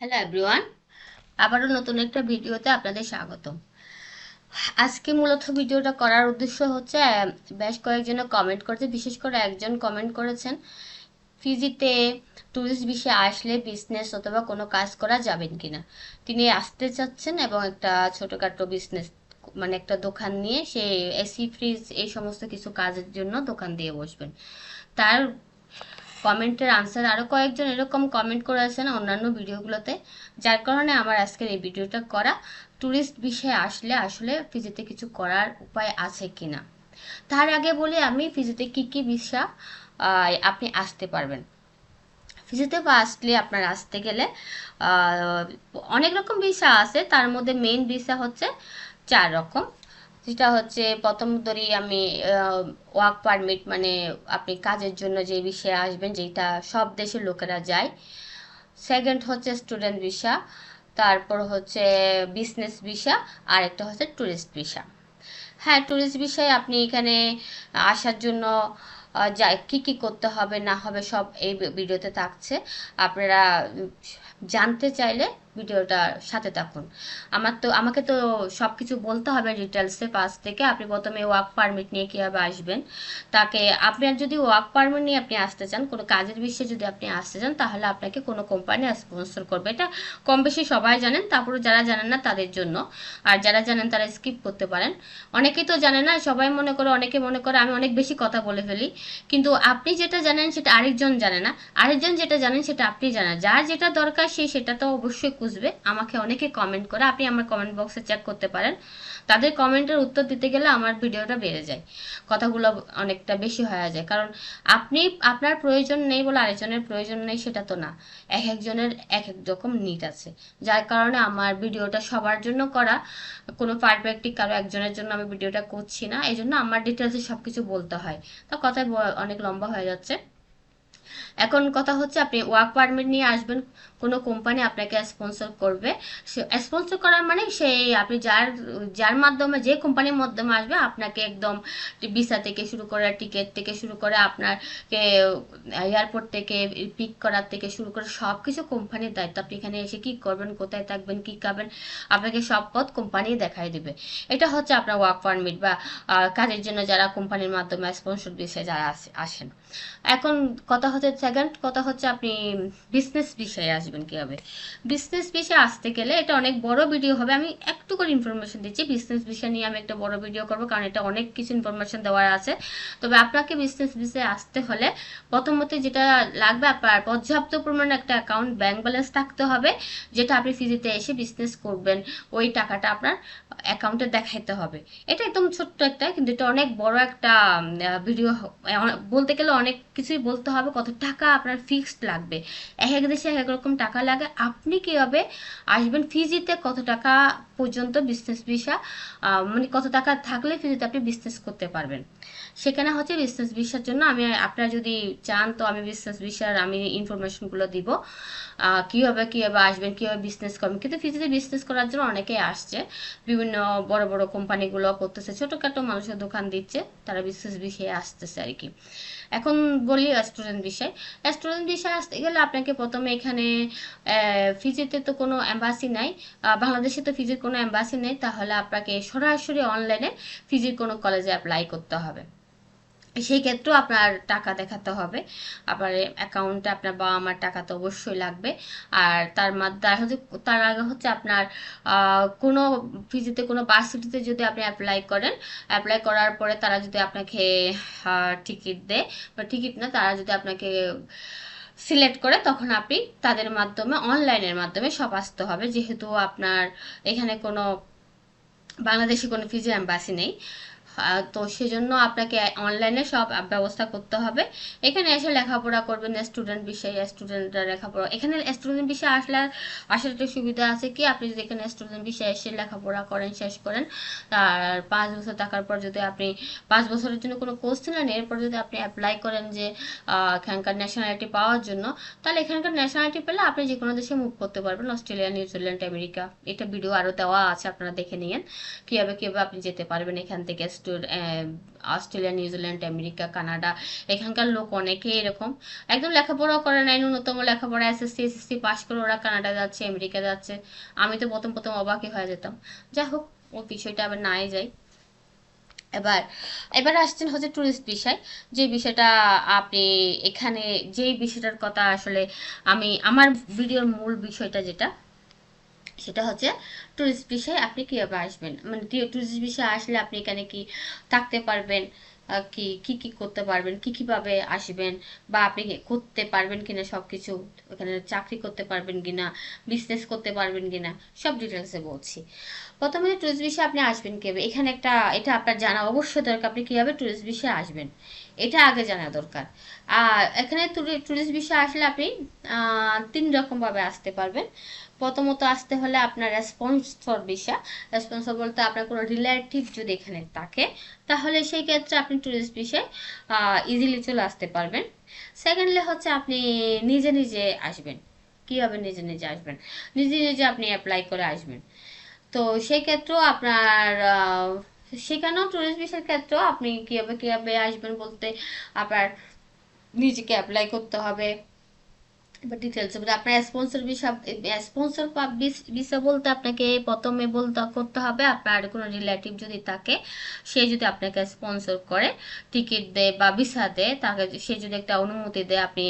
Hello everyone, আবারও নতুন একটা ভিডিওতে আপনাদের স্বাগতম। আজকে মূলত ভিডিওটা করার উদ্দেশ্য হচ্ছে বেশ কয়েকজনে কমেন্ট করেছে, বিশেষ করে একজন কমেন্ট করেছেন ফিজিতে ট্যুরিস্ট ভিসা আসলে বিজনেস অথবা কোনো কাজ করা যাবেন কিনা। তিনি আসতে চাচ্ছেন এবং একটা ছোটোখাটো বিজনেস মানে একটা দোকান নিয়ে সে এসি ফ্রিজ এই সমস্ত কিছু কাজের জন্য দোকান দিয়ে বসবেন। তার কমেন্টের আনসার আরও কয়েকজন এরকম কমেন্ট করেছেন অন্যান্য ভিডিওগুলোতে, যার কারণে আমার আজকের এই ভিডিওটা করা। ট্যুরিস্ট বিষয়ে আসলে আসলে ফিজিতে কিছু করার উপায় আছে কিনা। তার আগে বলি আমি ফিজিতে কি কি ভিসা আপনি আসতে পারবেন। ফিজিতে আসলে আপনার আসতে গেলে আহ, অনেক রকম ভিসা আছে, তার মধ্যে মেইন ভিসা হচ্ছে 4 রকম। যেটা হচ্ছে প্রথম ধরি আমি ওয়ার্ক পারমিট, মানে আপনি কাজের জন্য যে বিষয়ে আসবেন, যেটা সব দেশের লোকেরা যায়। সেকেন্ড হচ্ছে স্টুডেন্ট ভিসা, তারপর হচ্ছে বিজনেস ভিসা, আর একটা হচ্ছে ট্যুরিস্ট ভিসা। হ্যাঁ, ট্যুরিস্ট বিষয়ে আপনি এখানে আসার জন্য যা কী কী করতে হবে না হবে সব এই ভিডিওতে থাকছে। আপনারা জানতে চাইলে ভিডিওটার সাথে থাকুন। আমাকে তো সব কিছু বলতে হবে ডিটেলসে। পাশ থেকে আপনি প্রথমে ওয়ার্ক পারমিট নিয়ে কীভাবে আসবেন, তাকে আপনার যদি ওয়ার্ক পারমিট নিয়ে আপনি আসতে চান, কোনো কাজের বিষয়ে যদি আপনি আসতে চান, তাহলে আপনাকে কোনো কোম্পানি স্পন্সর করবে। এটা কম বেশি সবাই জানেন, তারপরে যারা জানেন না তাদের জন্য। আর যারা জানেন তারা স্কিপ করতে পারেন। অনেকেই তো জানে না, সবাই মনে করে, অনেকে মনে করে আমি অনেক বেশি কথা বলে ফেলি, কিন্তু আপনি যেটা জানেন সেটা আরেকজন জানে না, আরেকজন যেটা জানেন সেটা আপনি জানেন। যার যেটা দরকার সে সেটা তো অবশ্যই খুঁজবে। আমাকে অনেকে কমেন্ট করে, আপনি আমার কমেন্ট বক্সে চেক করতে পারেন। তাদের কমেন্টের উত্তর দিতে গেলে আমার ভিডিওটা বেড়ে যায়, কথাগুলো অনেকটা বেশি হয়ে যায়। কারণ আপনি আপনার প্রয়োজন নেই বলে আরেকজনের প্রয়োজন নেই সেটা তো না। এক একজনের এক এক রকম নিড আছে, যার কারণে আমার ভিডিওটা সবার জন্য করা। কোনো পারফেক্টলি কারো একজনের জন্য আমি ভিডিওটা করছি না, এই জন্য আমার ডিটেলসে সব কিছু বলতে হয়। তো কথায় অনেক লম্বা হয়ে যাচ্ছে। এখন কথা হচ্ছে আপনি ওয়ার্ক পারমিট নিয়ে আসবেন, কোনো কোম্পানি আপনাকে স্পন্সর করবে। স্পন্সর করার মানে সেই আপনি যার যার মাধ্যমে, যে কোম্পানির মাধ্যমে আসবে, আপনাকে একদম ভিসা থেকে শুরু করে, টিকিট থেকে শুরু করে, আপনাকে এয়ারপোর্ট থেকে পিক করার থেকে শুরু করে সব কিছু কোম্পানির দায়িত্ব। আপনি এখানে এসে কি করবেন, কোথায় থাকবেন, কি খাবেন, আপনাকে সব পথ কোম্পানি দেখাই দিবে। এটা হচ্ছে আপনার ওয়ার্ক পারমিট বা কাজের জন্য যারা কোম্পানির মাধ্যমে স্পন্সর বিষয়ে যারা আসেন। এখন কথা হচ্ছে, সেকেন্ড কথা হচ্ছে আপনি বিজনেস বিষয়ে আসবেন কিভাবে। বিজনেস বিষয়ে আসতে গেলে এটা অনেক বড় ভিডিও হবে, আমি একটু করে ইনফরমেশন দিচ্ছি। বিজনেস বিষয় নিয়ে আমি একটা বড় ভিডিও করবো, কারণ এটা অনেক কিছু ইনফরমেশন দেওয়ার আছে। তবে আপনাকে বিজনেস বিষয়ে আসতে হলে প্রথমত যেটা লাগবে, আপনার পর্যাপ্ত পরিমাণে একটা অ্যাকাউন্ট ব্যাংক ব্যালেন্স থাকতে হবে, যেটা আপনি ফিজিতে এসে বিজনেস করবেন ওই টাকাটা আপনার অ্যাকাউন্টে দেখাইতে হবে। এটা একদম ছোট্ট একটা, কিন্তু এটা অনেক বড় একটা ভিডিও। বলতে গেলে অনেক কিছুই বলতে হবে। কত টাকা আপনার ফিক্সড লাগবে, এক এক দেশে এক এক রকম টাকা লাগে। আপনি কীভাবে আসবেন ফিজিতে, কত টাকা পর্যন্ত বিজনেস ভিসা, মানে কত টাকা থাকলে ফিজিতে আপনি বিজনেস করতে পারবেন, সেখানে হচ্ছে বিজনেস ভিসার জন্য আমি, আপনারা যদি চান তো আমি বিজনেস ভিসার আমি ইনফরমেশনগুলো দিব, কীভাবে কীভাবে আসবেন, কীভাবে বিজনেস করবেন। কিন্তু ফিজিতে বিজনেস করার জন্য অনেকেই আসছে, বিভিন্ন বড় বড় কোম্পানিগুলো করতেছে, ছোটোখাটো মানুষের দোকান দিচ্ছে, তারা বিজনেস বিষয়ে আসতেছে আর কি। এখন বলি স্টুডেন্ট বিষয়। স্টুডেন্ট বিষয়ে আসতে গেলে আপনাকে প্রথমে এখানে ফিজিতে তো কোনো এম্বাসি নাই, বাংলাদেশে তো ফিজির কোনো এম্বাসি নেই, তাহলে আপনাকে সরাসরি অনলাইনে ফিজির কোনো কলেজে অ্যাপ্লাই করতে হবে। সেই ক্ষেত্রেও আপনার টাকা দেখাতে হবে, আপনার অ্যাকাউন্টে আপনার বাবা মার টাকা তো অবশ্যই লাগবে। আর তার আগে হচ্ছে আপনার কোনো ফিজিতে কোনো ভার্সিটিতে যদি আপনি অ্যাপ্লাই করেন, অ্যাপ্লাই করার পরে তারা যদি আপনাকে টিকিট দেয়, বা টিকিট না, তারা যদি আপনাকে সিলেক্ট করে, তখন আপনি তাদের মাধ্যমে অনলাইনের মাধ্যমে সব আসতে হবে। যেহেতু আপনার এখানে কোনো বাংলাদেশে কোনো ফিজি এম্বাসি নেই, তো সেজন্য আপনাকে অনলাইনে সব ব্যবস্থা করতে হবে। এখানে এসে লেখাপড়া করবেন স্টুডেন্ট বিষয়ে, স্টুডেন্টরা লেখাপড়া, এখানে স্টুডেন্ট বিষয়ে আসার একটা সুবিধা আছে কি, আপনি যদি এখানে স্টুডেন্ট বিষয়ে এসে লেখাপড়া করেন, শেষ করেন, আর 5 বছর থাকার পর যদি আপনি 5 বছরের জন্য কোনো কোর্স নেন, এরপর যদি আপনি অ্যাপ্লাই করেন যে এখানকার ন্যাশনালিটি পাওয়ার জন্য, তাহলে এখানকার ন্যাশনালিটি পেলে আপনি যে কোনো দেশে মুভ করতে পারবেন, অস্ট্রেলিয়া, নিউজিল্যান্ড, আমেরিকা। এটা ভিডিও আরও দেওয়া আছে, আপনারা দেখে নিন কীভাবে কীভাবে আপনি যেতে পারবেন এখান থেকে অস্ট্রেলিয়া, নিউজিল্যান্ড, আমেরিকা, কানাডা, এখানকার লোক অনেকেই এরকম একদম লেখাপড়াও করে নাই, ন্যূনতম লেখাপড়া এসএসসি পাস করে ওরা কানাডা যাচ্ছে, আমেরিকা যাচ্ছে। আমি তো প্রথম প্রথম অবাকই হয়ে যেতাম। যাই হোক, ওই বিষয়টা আবার নাই যাই। এবার এবার আসছেন হচ্ছে ট্যুরিস্ট বিষয়, যে বিষয়টা আপনি এখানে, যেই বিষয়টার কথা আসলে আমি আমার ভিডিওর মূল বিষয়টা যেটা, সেটা হচ্ছে ট্যুরিস্ট ভিসায় আপনি কিভাবে আসবেন, মানে ট্যুরিস্ট ভিসা আসলে আপনি এখানে কি থাকতে পারবেন, কি কি কি করতে পারবেন, কি কিভাবে আসবেন, বা আপনি করতে পারবেন কিনা সবকিছু, ওখানে চাকরি করতে পারবেন কিনা, বিজনেস করতে পারবেন কিনা, সব ডিটেলসে বলছি। প্রথমে ট্যুরিস্ট ভিসা আপনি আসবেন কিভাবে, এখানে এটা আপনার জানা অবশ্যই দরকার, আপনি কিভাবে ট্যুরিস্ট ভিসা আসবেন এটা আগে জানা দরকার। আর এখানে ট্যুরিস্ট ভিসা আসলে আপনি 3 রকম ভাবে আসতে পারবেন। প্রথমত আসতে হলে আপনার স্পন্সর ভিসা। স্পন্সর বলতে আপনার কোনো রিলেটিভ যদি এখানে থাকে, তাহলে সেই ক্ষেত্রে আপনি ট্যুরিস্ট ভিসায় ইজিলি চলে আসতে পারবেন। সেকেন্ডলি হচ্ছে আপনি নিজে নিজে আসবেন। কীভাবে নিজে নিজে আসবেন? নিজে নিজে আপনি অ্যাপ্লাই করে আসবেন। তো সেই ক্ষেত্রেও আপনার সেখানেও ট্যুরিস্ট ভিসার ক্ষেত্রেও আপনি কীভাবে কীভাবে আসবেন বলতে, আপনার নিজেকে অ্যাপ্লাই করতে হবে। এবার ডিটেলস আপনার স্পন্সর ভিসা, স্পন্সর ভিসা বলতে আপনাকে প্রথমে বলতে করতে হবে আপনার কোনো রিলেটিভ যদি থাকে, সে যদি আপনাকে স্পন্সর করে, টিকিট দেয় বা ভিসা দেয়, তাকে সে যদি একটা অনুমতি দেয়, আপনি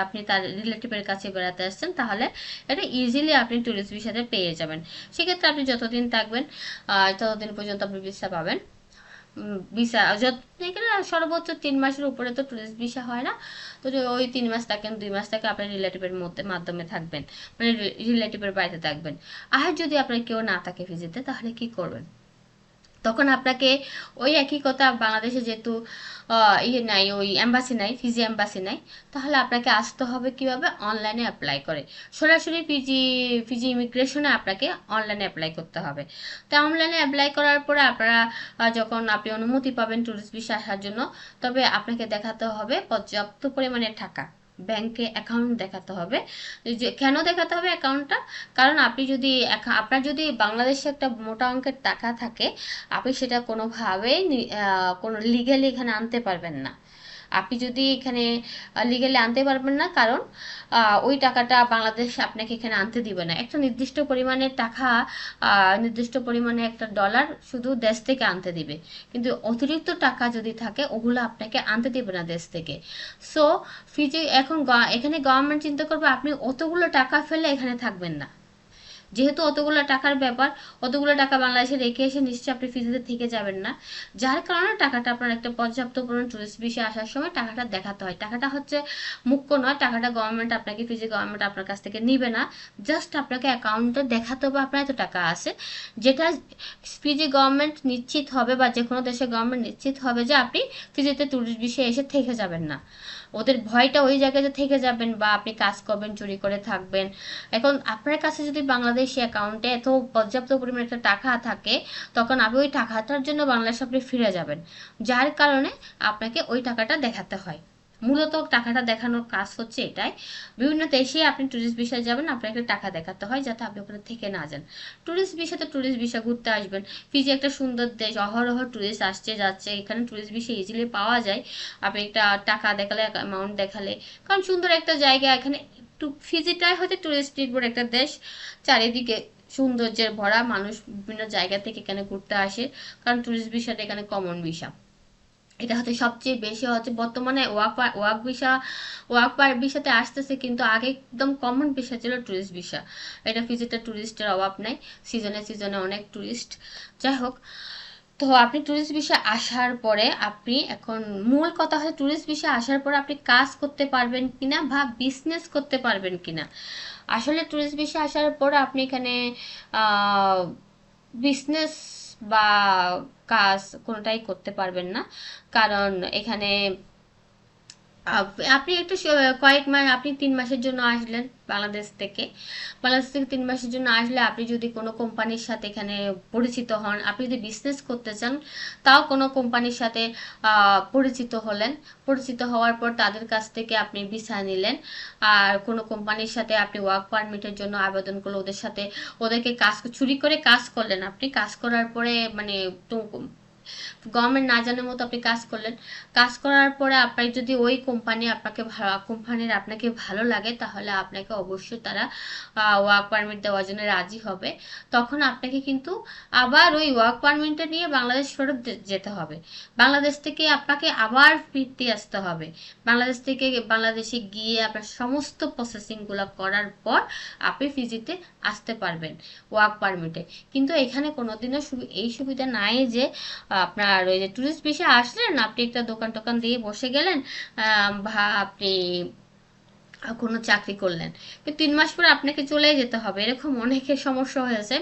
আপনি তার রিলেটিভের কাছে বেড়াতে আসছেন, তাহলে এটা ইজিলি আপনি ট্যুরিস্ট ভিসাতে পেয়ে যাবেন। সেক্ষেত্রে আপনি যতদিন থাকবেন ততদিন পর্যন্ত আপনি ভিসা পাবেন। ভিসা এখানে সর্বোচ্চ 3 মাসের উপরে তো ট্যুরিস্ট ভিসা হয় না। তো ওই 3 মাস থাকেন, 2 মাস থাকে আপনার রিলেটিভের মাধ্যমে থাকবেন, মানে রিলেটিভের বাড়িতে থাকবেন। আর যদি আপনার কেউ না থাকে ভিজিতে, তাহলে কি করবেন? তখন আপনাকে ওই একই কথা, বাংলাদেশে যেহেতু ইয়ে নাই, ওই এম্বাসি নাই, ফিজি এম্বাসি নাই, তাহলে আপনাকে আসতে হবে কিভাবে, অনলাইনে অ্যাপ্লাই করে। সরাসরি ফিজি ইমিগ্রেশনে আপনাকে অনলাইনে অ্যাপ্লাই করতে হবে। তো অনলাইনে অ্যাপ্লাই করার পরে আপনারা যখন আপনি অনুমতি পাবেন ট্যুরিস্ট ভিসা আসার জন্য, তবে আপনাকে দেখাতে হবে পর্যাপ্ত পরিমাণে টাকা, ব্যাংকে অ্যাকাউন্ট দেখাতে হবে। যে কেন দেখাতে হবে অ্যাকাউন্টটা, কারণ আপনি যদি আপনার যদি বাংলাদেশে একটা মোটা অঙ্কের টাকা থাকে, আপনি সেটা কোনোভাবেই কোনো লিগ্যালি এখানে আনতে পারবেন না। আপনি যদি এখানে লিগ্যালি আনতে পারবেন না, কারণ ওই টাকাটা বাংলাদেশ আপনাকে এখানে আনতে দিবে না। একটা নির্দিষ্ট পরিমাণের টাকা, নির্দিষ্ট পরিমাণে একটা ডলার শুধু দেশ থেকে আনতে দিবে, কিন্তু অতিরিক্ত টাকা যদি থাকে ওগুলো আপনাকে আনতে দিবে না দেশ থেকে। সো ফিজি এখন এখানে গভর্নমেন্ট চিন্তা করবে আপনি অতগুলো টাকা ফেলে এখানে থাকবেন না। যেহেতু অতগুলো টাকার ব্যাপার, অতগুলো টাকা বাংলাদেশে রেখে এসে নিশ্চয়ই আপনি ফিজিতে থেকে যাবেন না। যার কারণে টাকাটা আপনার একটা পর্যাপ্ত পরিমাণ টুরিস্ট ভিসা আসার সময় টাকাটা দেখাতে হয়। টাকাটা হচ্ছে মুখ্য নয়, টাকাটা গভর্নমেন্ট আপনাকে, ফিজি গভর্নমেন্ট আপনার কাছ থেকে নিবে না। জাস্ট আপনাকে অ্যাকাউন্টে দেখাতে হবে আপনার এত টাকা আছে, যেটা ফিজি গভর্নমেন্ট নিশ্চিত হবে, বা যে কোনো দেশের গভর্নমেন্ট নিশ্চিত হবে যে আপনি ফিজিতে টুরিস্ট ভিসা এসে থেকে যাবেন না। ওদের ভয়টা ওই জায়গাতে থেকে যাবেন, বা আপনি কাজ করবেন, চুরি করে থাকবেন। এখন আপনার কাছে যদি বাংলাদেশি অ্যাকাউন্টে এত পর্যাপ্ত পরিমাণে একটা টাকা থাকে, তখন আপনি ওই টাকাটার জন্য বাংলাদেশে আপনি ফিরে যাবেন, যার কারণে আপনাকে ওই টাকাটা দেখাতে হয়। মূলত টাকাটা দেখানোর কাজ হচ্ছে এটাই। বিভিন্ন দেশে আপনি ট্যুরিস্ট ভিসায় যাবেন, আপনাকে টাকা দেখাতে হয় যাতে আপনি ওখানে থেকে না যান। ট্যুরিস্ট ভিসাতে ট্যুরিস্ট ভিসা ঘুরতে আসবেন, ফিজি একটা সুন্দর দেশ, অহরহ ট্যুরিস্ট আসছে যাচ্ছে, এখানে ট্যুরিস্ট ভিসা ইজিলি পাওয়া যায়। আপনি একটা টাকা দেখালে, অ্যামাউন্ট দেখালে, কারণ সুন্দর একটা জায়গা এখানে। ফিজিটাই হচ্ছে ট্যুরিস্ট নির্ভর একটা দেশ, চারিদিকে সৌন্দর্যের ভরা, মানুষ বিভিন্ন জায়গা থেকে এখানে ঘুরতে আসে, কারণ ট্যুরিস্ট ভিসাটা এখানে কমন ভিসা। এটা হচ্ছে সবচেয়ে বেশি হচ্ছে বর্তমানে ওয়ার্ক ভিসাতে আসতেছে, কিন্তু আগে একদম কমন ভিসা ছিল ট্যুরিস্ট ভিসা। এটা ফিজিতে ট্যুরিস্টের অভাব নাই, সিজনে সিজনে অনেক ট্যুরিস্ট। যাই হোক, তো আপনি ট্যুরিস্ট ভিসা আসার পরে আপনি এখন মূল কথা হয় ট্যুরিস্ট ভিসা আসার পরে আপনি কাজ করতে পারবেন কিনা বা বিজনেস করতে পারবেন কিনা। আসলে ট্যুরিস্ট ভিসা আসার পর আপনি এখানে বিজনেস বা কাজ কোনোটাই করতে পারবেন না, কারণ এখানে আপনি একটু কয়েক মাস, আপনি 3 মাসের জন্য আসলেন বাংলাদেশ থেকে 3 মাসের জন্য আসলে আপনি যদি কোনো কোম্পানির সাথে এখানে পরিচিত হন, আপনি যদি বিজনেস করতে চান, তাও কোনো কোম্পানির সাথে পরিচিত হলেন, পরিচিত হওয়ার পর তাদের কাছ থেকে আপনি ভিসা নিলেন, আর কোনো কোম্পানির সাথে আপনি ওয়ার্ক পারমিটের জন্য আবেদন করলে ওদেরকে চুরি করে কাজ করলেন, আপনি কাজ করার পরে মানে গভর্নমেন্ট না জানার মতো আপনি কাজ করলেন, কাজ করার পরে আপনার যদি ওই কোম্পানির আপনাকে ভালো লাগে, তাহলে আপনাকে অবশ্যই তারা ওয়ার্ক পারমিট দেওয়ার জন্য রাজি হবে। তখন আপনাকে কিন্তু আবার ওই ওয়ার্ক পারমিটটা নিয়ে বাংলাদেশ ফেরত যেতে হবে। বাংলাদেশ থেকে আপনাকে আবার ফিরতে আসতে হবে। বাংলাদেশে গিয়ে আপনার সমস্ত প্রসেসিংগুলো করার পর আপনি ফিজিতে আসতে পারবেন ওয়ার্ক পারমিটে। কিন্তু এখানে কোনোদিনও এই সুবিধা নাই যে আপনার ওই যে ট্যুরিস্ট ভিসা আসলেন, আপনি একটা দোকান টোকান দিয়ে বসে গেলেন, বা আপনি কোনো চাকরি করলেন, কিন্তু 3 মাস পরে আপনাকে চলে যেতে হবে। এরকম অনেকের সমস্যা হয়েছে,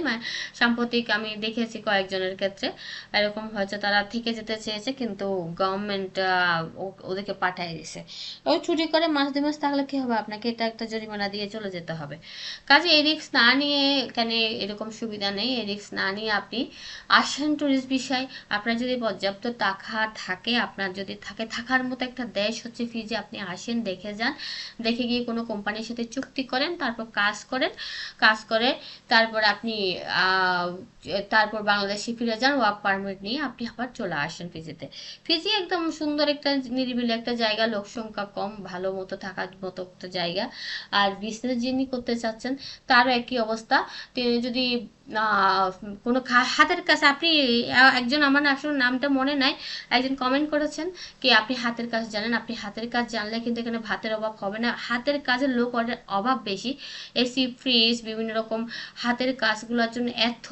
সাম্প্রতিক আমি দেখেছি কয়েকজনের ক্ষেত্রে এরকম হয়েছে। তারা থেকে যেতে চেয়েছে কিন্তু গভর্নমেন্ট ওদেরকে পাঠিয়ে দিয়েছে। ওই ছুটি করে মাস 2 মাস থাকলে কি হবে, আপনাকে এটা একটা জরিমানা দিয়ে চলে যেতে হবে। কাজে এই রিস্ক না নিয়ে, এখানে এরকম সুবিধা নেই, এই রিস্ক না নিয়ে আপনি আসেন ট্যুরিস্ট বিষয়। আপনার যদি পর্যাপ্ত টাকা থাকে, আপনার যদি থাকার মতো একটা দেশ হচ্ছে ফিজি, আপনি আসেন, দেখে যান, দেখে গিয়ে কোনো কোম্পানির সাথে চুক্তি করেন, তারপর কাজ করে তারপর আপনি তারপর বাংলাদেশে ফিরে যান ওয়ার্ক পারমিট নিয়ে, আপনি আবার চলে আসেন ফিজিতে। ফিজি একদম সুন্দর একটা নিরিবিলি একটা জায়গা, লোক সংখ্যা কম, ভালো মতো থাকার মতো একটা জায়গা। আর বিজনেস যিনি করতে চাচ্ছেন তারও একই অবস্থা। তিনি যদি কোনো হাতের কাছে আপনি একজন, আমার আসলে নামটা মনে নাই, একজন কমেন্ট করেছেন কি আপনি হাতের কাজ জানেন। আপনি হাতের কাজ জানলে কিন্তু এখানে ভাতের অভাব হবে না। হাতের কাজের লোক অভাব বেশি। এসি, ফ্রিজ, বিভিন্ন রকম হাতের কাজগুলোর জন্য এত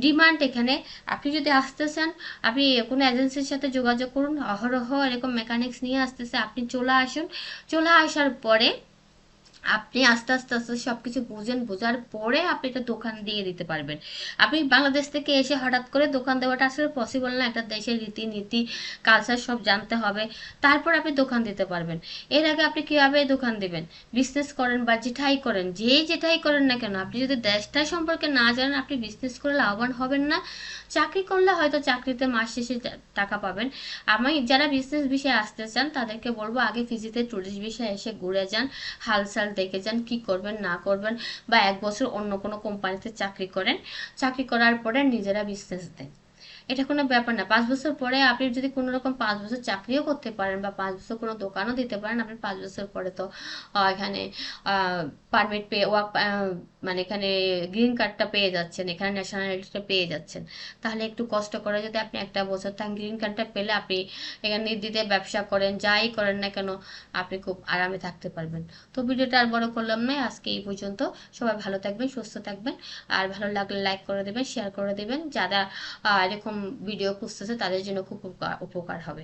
ডিমান্ড এখানে। আপনি যদি আসতে চান, আপনি কোনো এজেন্সির সাথে যোগাযোগ করুন, অহরহ এরকম মেকানিক্স নিয়ে আসতেছে, আপনি চলে আসুন। চলে আসার পরে আপনি আস্তে আস্তে আস্তে সবকিছু বোঝার পরে আপনি একটা দোকান দিয়ে দিতে পারবেন। আপনি বাংলাদেশ থেকে এসে হঠাৎ করে দোকান দেওয়াটা আসলে পসিবল না। একটা দেশের রীতিনীতি, কালচার সব জানতে হবে, তারপর আপনি দোকান দিতে পারবেন। এর আগে আপনি কিভাবে দোকান দিবেন? বিজনেস করেন বা যেটাই করেন না কেন, আপনি যদি দেশটা সম্পর্কে না জানেন, আপনি বিজনেস করে লাভবান হবেন না। চাকরি করলে হয়তো চাকরিতে মাস শেষে টাকা পাবেন। আমি যারা বিজনেস বিষয়ে আসতে চান তাদেরকে বলবো, আগে ফিজিতে ট্যুরিস্ট বিষয়ে এসে ঘুরে যান, হালচাল দেখে যান, কি করবেন না করবেন, বা 1 বছর অন্য কোনো কোম্পানিতে চাকরি করেন। চাকরি করার পরে নিজেরা বিজনেস দেন। এটা কোনো ব্যাপার না। 5 বছর পরে আপনি যদি কোনো রকম 5 বছর চাকরিও করতে পারেন বা 5 বছর কোনো দোকানও দিতে পারেন, আপনি 5 বছর পরে তো এখানে পারমিট পেয়ে মানে এখানে গ্রিন কার্ডটা পেয়ে যাচ্ছেন, এখানে ন্যাশনালিটিটা পেয়ে যাচ্ছেন। তাহলে একটু কষ্ট করে যদি আপনি 1 বছর থাকেন, গ্রিন কার্ডটা পেলে আপনি এখানে নির্দ্বিধায় ব্যবসা করেন, যাই করেন না কেন, আপনি খুব আরামে থাকতে পারবেন। তো ভিডিওটা আর বড় করলাম না, আজকে এই পর্যন্ত। সবাই ভালো থাকবেন, সুস্থ থাকবেন, আর ভালো লাগলে লাইক করে দেবেন, শেয়ার করে দেবেন। যারা এরকম ভিডিও খুঁজতেছে তাদের জন্য খুব উপকার হবে।